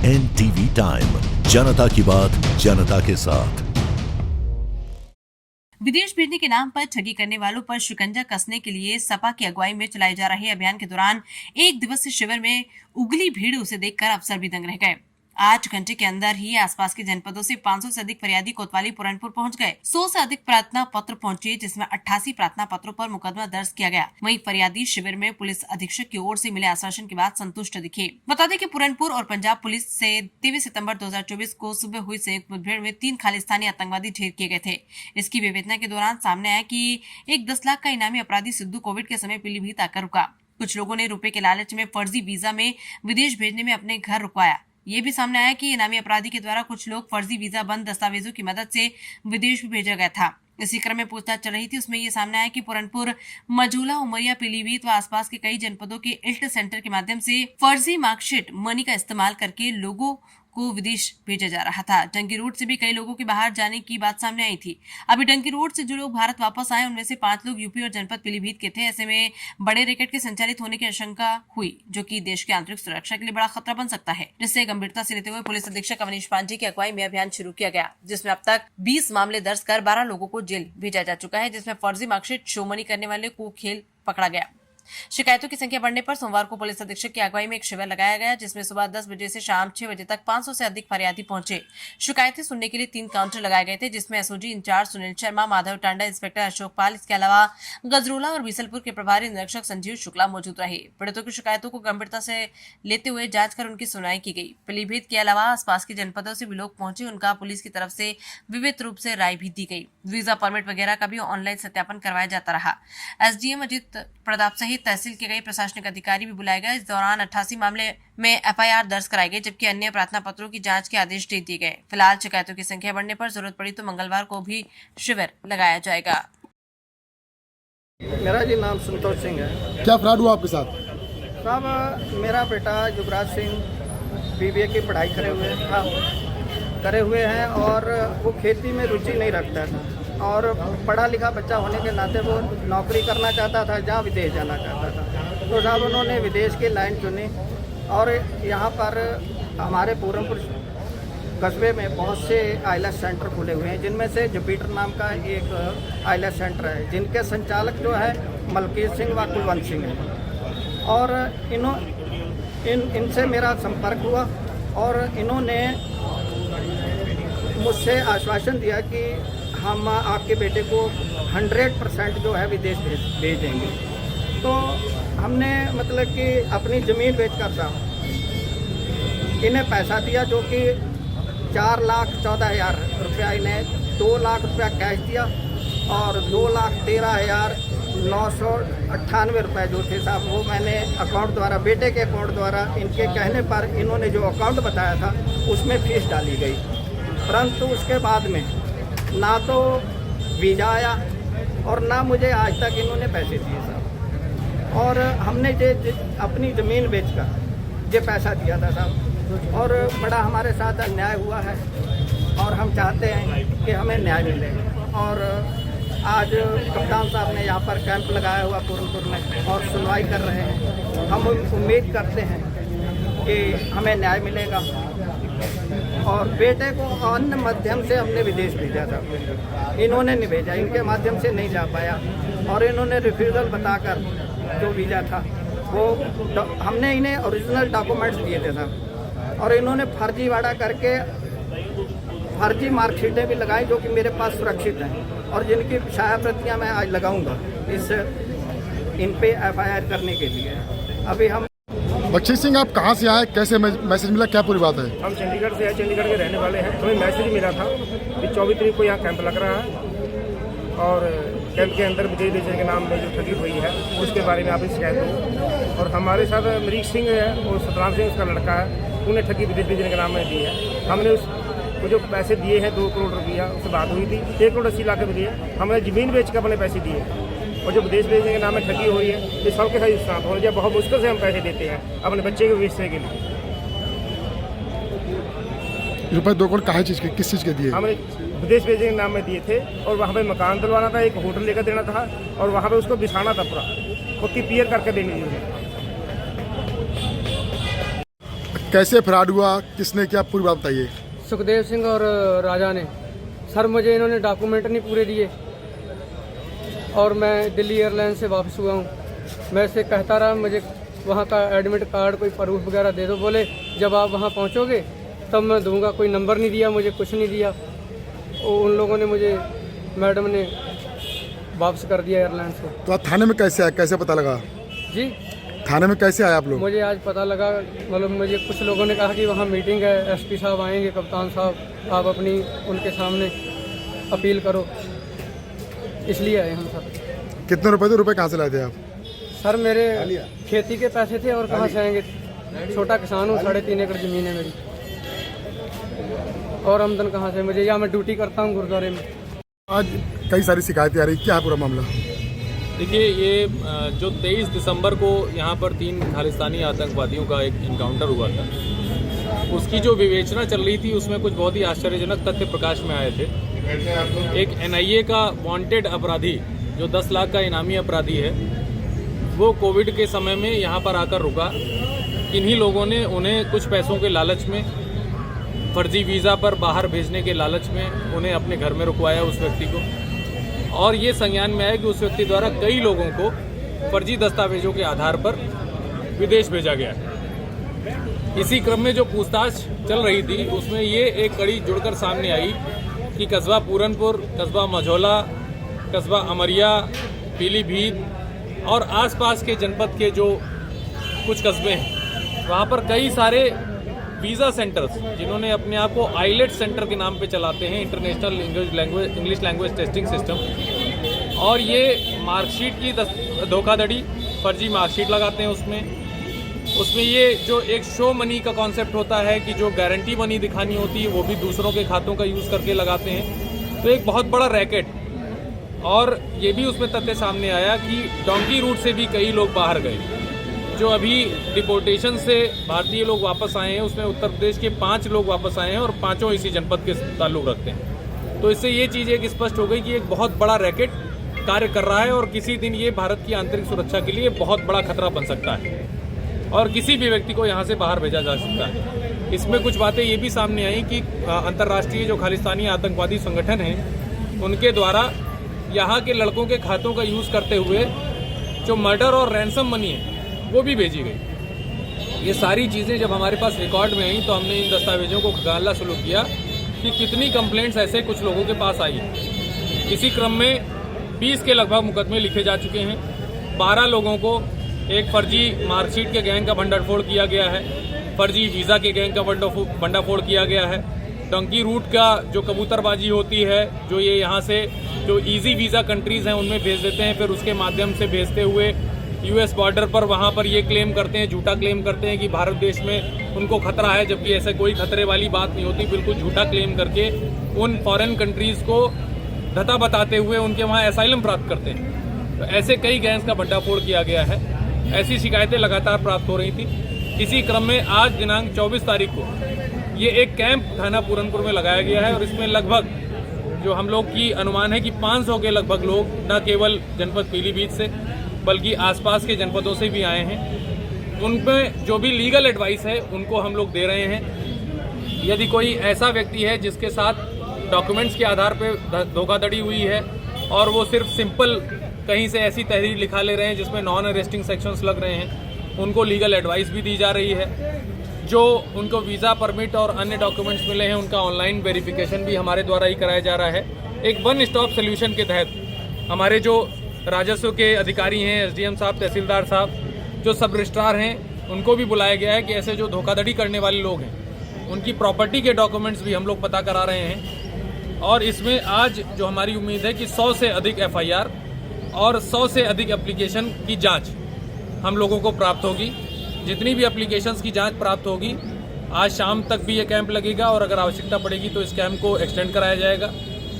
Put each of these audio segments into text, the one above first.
NTV time, जनता की बात जनता के साथ। विदेश भेजने के नाम पर ठगी करने वालों पर शिकंजा कसने के लिए सपा की अगुवाई में चलाए जा रहे अभियान के दौरान एक दिवसीय शिविर में उगली भीड़ उसे देखकर अफसर भी दंग रह गए। 8 घंटे के अंदर ही आसपास के जनपदों से 500 से अधिक फरियादी कोतवाली पुरनपुर पहुंच गए। 100 से अधिक प्रार्थना पत्र पहुंचे, जिसमें 88 प्रार्थना पत्रों पर मुकदमा दर्ज किया गया। वहीं फरियादी शिविर में पुलिस अधीक्षक की ओर से मिले आश्वासन के बाद संतुष्ट दिखे। बता दें कि पुरनपुर और पंजाब पुलिस से 23 सितंबर 2024 को सुबह हुई संयुक्त मुठभेड़ में 3 खालिस्तानी आतंकवादी ढेर किए गए थे। इसकी विवेचना के दौरान सामने आया कि एक 10 लाख का इनामी अपराधी सिद्धू कोविड के समय पीलीभीत आकर रुका। कुछ लोगों ने रुपए के लालच में फर्जी वीजा में विदेश भेजने में अपने घर रुकवाया। ये भी सामने आया कि इनामी अपराधी के द्वारा कुछ लोग फर्जी वीजा बंद दस्तावेजों की मदद से विदेश भी भेजा गया था। इसी क्रम में पूछताछ चल रही थी, उसमें ये सामने आया कि पुरनपुर, मजूला, उमरिया, पीलीभीत व आसपास के कई जनपदों के इल्ट सेंटर के माध्यम से फर्जी मार्कशीट मनी का इस्तेमाल करके लोगों को विदेश भेजा जा रहा था। डंकी रोड से भी कई लोगों के बाहर जाने की बात सामने आई थी। अभी डंकी रोड से जो लोग भारत वापस आए, उनमें से 5 लोग यूपी और जनपद पीलीभीत के थे। ऐसे में बड़े रैकेट के संचालित होने की आशंका हुई, जो कि देश की आंतरिक सुरक्षा के लिए बड़ा खतरा बन सकता है, जिससे गंभीरता से लेते हुए पुलिस अधीक्षक अवनीश पांडे की अगुवाई में अभियान शुरू किया गया, जिसमें अब तक 20 मामले दर्ज कर 12 लोगों को जेल भेजा जा चुका है, जिसमें फर्जी मार्कशीट शो मनी करने वाले को खेल पकड़ा गया। शिकायतों की संख्या बढ़ने पर सोमवार को पुलिस अधीक्षक की अगुवाई में एक शिविर लगाया गया, जिसमें सुबह 10 बजे से शाम 6 बजे तक 500 से अधिक फरियादी पहुंचे। शिकायतें सुनने के लिए 3 काउंटर लगाए गए थे, जिसमें SOG in-charge Sunil Sharma, Madhav Tanda, inspector Ashok Pal, इसके अलावा गजरोला और बीसलपुर के प्रभारी निरीक्षक संजीव शुक्ला मौजूद रहे। पीड़ितों की शिकायतों को गंभीरता से लेते हुए जांच कर उनकी सुनवाई की गई। पीलीभीत के अलावा आसपास के जनपदों से भी लोग पहुंचे, उनका पुलिस की तरफ से विविध रूप से राय भी दी गई। वीजा परमिट वगैरह का भी ऑनलाइन सत्यापन करवाया जाता रहा। एसडीएम अजित प्रताप सहित तहसील के कई प्रशासनिक अधिकारी भी बुलाए गए। इस दौरान 88 मामले में एफआईआर दर्ज कराई गई, जबकि अन्य प्रार्थना पत्रों की जांच के आदेश दे दिए गए। फिलहाल शिकायतों की संख्या बढ़ने पर जरूरत पड़ी तो मंगलवार को भी शिविर लगाया जाएगा। मेरा जी नाम संतोष सिंह है। क्या फ्रॉड हुआ आपके साथ? साहब, मेरा बेटा युवराज सिंह बीबीए की पढ़ाई करे हुए हैं और वो खेती में रुचि नहीं रखता था और पढ़ा लिखा बच्चा होने के नाते वो नौकरी करना चाहता था, जहाँ विदेश जाना चाहता था। तो साहब उन्होंने विदेश की लाइन चुनी और यहाँ पर हमारे पूरनपुर कस्बे में बहुत से आईलेस सेंटर खुले हुए हैं, जिनमें से जुपिटर नाम का एक आईलेस सेंटर है, जिनके संचालक जो है मलकीत सिंह व कुलवंत सिंह हैं। और इनसे मेरा संपर्क हुआ और इन्होंने मुझसे आश्वासन दिया कि हम आपके बेटे को 100% जो है विदेश भेज देंगे। तो हमने मतलब कि अपनी ज़मीन बेचकर साहब इन्हें पैसा दिया, जो कि 4,14,000 रुपया, इन्हें 2 लाख रुपया कैश दिया और 2,13,998 रुपये जो थे साहब, वो मैंने अकाउंट द्वारा, बेटे के अकाउंट द्वारा, इनके कहने पर इन्होंने जो अकाउंट बताया था उसमें फीस डाली गई। परंतु उसके बाद में ना तो वीज़ा आया और ना मुझे आज तक इन्होंने पैसे दिए साहब। और हमने अपनी ज़मीन बेचकर ये पैसा दिया था साहब, और बड़ा हमारे साथ अन्याय हुआ है और हम चाहते हैं कि हमें न्याय मिले। और आज कप्तान साहब ने यहाँ पर कैंप लगाया हुआ पूरनपुर में और सुनवाई कर रहे हैं। हम उम्मीद करते हैं कि हमें न्याय मिलेगा। और बेटे को अन्य माध्यम से हमने विदेश भेजा था, इन्होंने नहीं भेजा, इनके माध्यम से नहीं जा पाया और इन्होंने रिफ्यूज़ल बताकर जो वीज़ा था वो हमने इन्हें ओरिजिनल डॉक्यूमेंट्स दिए थे साहब, और इन्होंने फर्जीवाड़ा करके फर्जी मार्कशीटें भी लगाई, जो कि मेरे पास सुरक्षित हैं और जिनकी छाया प्रतियाँ मैं आज लगाऊंगा इन पे एफआईआर करने के लिए। अभी हम बख्शी सिंह, आप कहाँ से आए, कैसे मैसेज मिला, क्या पूरी बात है? हम चंडीगढ़ से आए, चंडीगढ़ के रहने वाले हैं। हमें मैसेज मिला था कि 24 तारीख को यहाँ कैंप लग रहा है और कैंप के अंदर विदेश भेजने के नाम में जो ठगी हुई है उसके बारे में आप शिकायत हो। और हमारे साथ अमरीक सिंह है और सतराम सिंह उसका लड़का है, उन्हें ठगी विदेश भेजने के नाम में दी है। हमने उसको जो पैसे दिए हैं 2 करोड़ रुपया, उससे बात हुई थी, 1 करोड़ 80 लाख रुपये दिए। हमने ज़मीन बेच कर अपने पैसे दिए और जो विदेश भेजने के नाम में ठगी हुई है, ये सबके साथ साथ हो जाए। बहुत मुश्किल से हम पैसे देते हैं अपने बच्चे के भविष्य के लिए। रुपये 2 करोड़ काहे चीज़ के, किस चीज़ के दिए? हमने विदेश भेजने के नाम में दिए थे और वहाँ पे मकान दिलवाना था, एक होटल लेकर देना था और वहाँ पे उसको बिछाना था, पूरा पक्की पियर करके देनी थी। कैसे फ्रॉड हुआ, किसने किया, पूरी बात बताइए। सुखदेव सिंह और राजा ने। सर मुझे इन्होंने डॉक्यूमेंट नहीं पूरे दिए और मैं दिल्ली एयरलाइन से वापस हुआ हूँ। मैं इससे कहता रहा मुझे वहाँ का एडमिट कार्ड कोई प्रूफ वगैरह दे दो। बोले जब आप वहाँ पहुँचोगे तब मैं दूंगा। कोई नंबर नहीं दिया मुझे, कुछ नहीं दिया। उन लोगों ने मुझे, मैडम ने वापस कर दिया एयरलाइन से। तो आप थाने में कैसे आए, कैसे पता लगा? जी थाने में कैसे आए आप लोग? मुझे आज पता लगा, मतलब मुझे कुछ लोगों ने कहा कि वहाँ मीटिंग है, एसपी साहब आएंगे, कप्तान साहब, आप अपनी उनके सामने अपील करो, इसलिए आए हम सर। कितने रुपए कहाँ से लाए थे आप? सर मेरे खेती के पैसे थे और कहाँ से आएंगे, छोटा किसान हूँ, 3.5 एकड़ ज़मीन है मेरी, और आमदन कहाँ से मुझे, या मैं ड्यूटी करता हूँ गुरुद्वारे में। आज कई सारी शिकायतें आ रही, क्या है पूरा मामला? देखिए, ये जो 23 दिसंबर को यहाँ पर 3 खालिस्तानी आतंकवादियों का एक इनकाउंटर हुआ था, उसकी जो विवेचना चल रही थी उसमें कुछ बहुत ही आश्चर्यजनक तथ्य प्रकाश में आए थे। एक NIA का वांटेड अपराधी जो 10 लाख का इनामी अपराधी है, वो कोविड के समय में यहाँ पर आकर रुका। इन्हीं लोगों ने उन्हें कुछ पैसों के लालच में, फर्जी वीज़ा पर बाहर भेजने के लालच में उन्हें अपने घर में रुकवाया उस व्यक्ति को, और ये संज्ञान में आया कि उस व्यक्ति द्वारा कई लोगों को फर्जी दस्तावेजों के आधार पर विदेश भेजा गया है। इसी क्रम में जो पूछताछ चल रही थी उसमें ये एक कड़ी जुड़कर सामने आई कि कस्बा पूरनपुर, कस्बा मझौला, कस्बा अमरिया, पीलीभीत और आसपास के जनपद के जो कुछ कस्बे हैं, वहाँ पर कई सारे वीज़ा सेंटर्स, जिन्होंने अपने आप को आईलेट सेंटर के नाम पे चलाते हैं, international English language testing system, और ये मार्कशीट की धोखाधड़ी, फर्जी मार्कशीट लगाते हैं उसमें ये जो एक शो मनी का कॉन्सेप्ट होता है कि जो गारंटी मनी दिखानी होती है वो भी दूसरों के खातों का यूज़ करके लगाते हैं। तो एक बहुत बड़ा रैकेट, और ये भी उसमें तथ्य सामने आया कि डोंकी रूट से भी कई लोग बाहर गए। जो अभी डिपोर्टेशन से भारतीय लोग वापस आए हैं उसमें उत्तर प्रदेश के 5 लोग वापस आए हैं और 5 इसी जनपद के ताल्लुक रखते हैं। तो इससे ये चीज़ एक स्पष्ट हो गई कि एक बहुत बड़ा रैकेट कार्य कर रहा है और किसी दिन ये भारत की आंतरिक सुरक्षा के लिए बहुत बड़ा खतरा बन सकता है और किसी भी व्यक्ति को यहाँ से बाहर भेजा जा सकता है। इसमें कुछ बातें ये भी सामने आई कि अंतर्राष्ट्रीय जो खालिस्तानी आतंकवादी संगठन हैं उनके द्वारा यहाँ के लड़कों के खातों का यूज़ करते हुए जो मर्डर और रैंसम मनी है वो भी भेजी गई। ये सारी चीज़ें जब हमारे पास रिकॉर्ड में आई तो हमने इन दस्तावेजों को खंगालना शुरू किया कि कितनी कंप्लेंट्स ऐसे कुछ लोगों के पास आई। इसी क्रम में 20 के लगभग मुकदमे लिखे जा चुके हैं। 12 लोगों को एक फर्जी मार्कशीट के गैंग का भंडाफोड़ किया गया है, फर्जी वीज़ा के गैंग का भंडाफोड़ किया गया है, डंकी रूट का जो कबूतरबाजी होती है, जो ये यहाँ से जो इजी वीज़ा कंट्रीज़ हैं उनमें भेज देते हैं, फिर उसके माध्यम से भेजते हुए US बॉर्डर पर वहाँ पर ये क्लेम करते हैं, झूठा क्लेम करते हैं कि भारत देश में उनको खतरा है, जबकि ऐसा कोई खतरे वाली बात नहीं होती। बिल्कुल झूठा क्लेम करके उन फॉरेन कंट्रीज़ को धता बताते हुए उनके वहाँ एसाइलम प्राप्त करते हैं। तो ऐसे कई गैंग्स का भंडाफोड़ किया गया है। ऐसी शिकायतें लगातार प्राप्त हो रही थी। इसी क्रम में आज दिनांक 24 तारीख को ये एक कैंप थाना पूरनपुर में लगाया गया है और इसमें लगभग जो हम लोग की अनुमान है कि 500 के लगभग लोग न केवल जनपद पीलीभीत से बल्कि आसपास के जनपदों से भी आए हैं। उनमें जो भी लीगल एडवाइस है उनको हम लोग दे रहे हैं। यदि कोई ऐसा व्यक्ति है जिसके साथ डॉक्यूमेंट्स के आधार पर धोखाधड़ी हुई है और वो सिर्फ सिंपल कहीं से ऐसी तहरीर लिखा ले रहे हैं जिसमें नॉन अरेस्टिंग सेक्शंस लग रहे हैं, उनको लीगल एडवाइस भी दी जा रही है। जो उनको वीज़ा परमिट और अन्य डॉक्यूमेंट्स मिले हैं उनका ऑनलाइन वेरिफिकेशन भी हमारे द्वारा ही कराया जा रहा है। एक वन स्टॉप सोल्यूशन के तहत हमारे जो राजस्व के अधिकारी हैं, SDM साहब, तहसीलदार साहब, जो सब रजिस्ट्रार हैं, उनको भी बुलाया गया है कि ऐसे जो धोखाधड़ी करने वाले लोग हैं उनकी प्रॉपर्टी के डॉक्यूमेंट्स भी हम लोग पता करा रहे हैं। और इसमें आज जो हमारी उम्मीद है कि 100 से अधिक FIR और 100 से अधिक एप्लीकेशन की जांच हम लोगों को प्राप्त होगी। जितनी भी एप्लीकेशंस की जांच प्राप्त होगी आज शाम तक भी ये कैंप लगेगा और अगर आवश्यकता पड़ेगी तो इस कैंप को एक्सटेंड कराया जाएगा।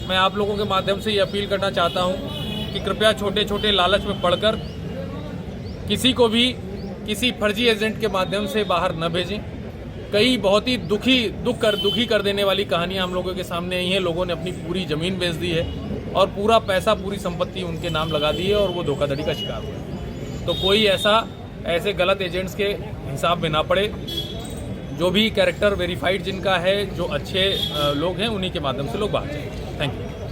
मैं आप लोगों के माध्यम से ये अपील करना चाहता हूँ कि कृपया छोटे छोटे लालच में पड़कर किसी को भी किसी फर्जी एजेंट के माध्यम से बाहर न भेजें। कई बहुत ही दुखी कर देने वाली कहानियां हम लोगों के सामने आई हैं। लोगों ने अपनी पूरी ज़मीन बेच दी है और पूरा पैसा, पूरी संपत्ति उनके नाम लगा दी है और वो धोखाधड़ी का शिकार हुए। तो कोई ऐसे गलत एजेंट्स के हिसाब में ना पड़े। जो भी कैरेक्टर वेरीफाइड जिनका है, जो अच्छे लोग हैं, उन्हीं के माध्यम से लोग बाहर जाएंगे। Thank you.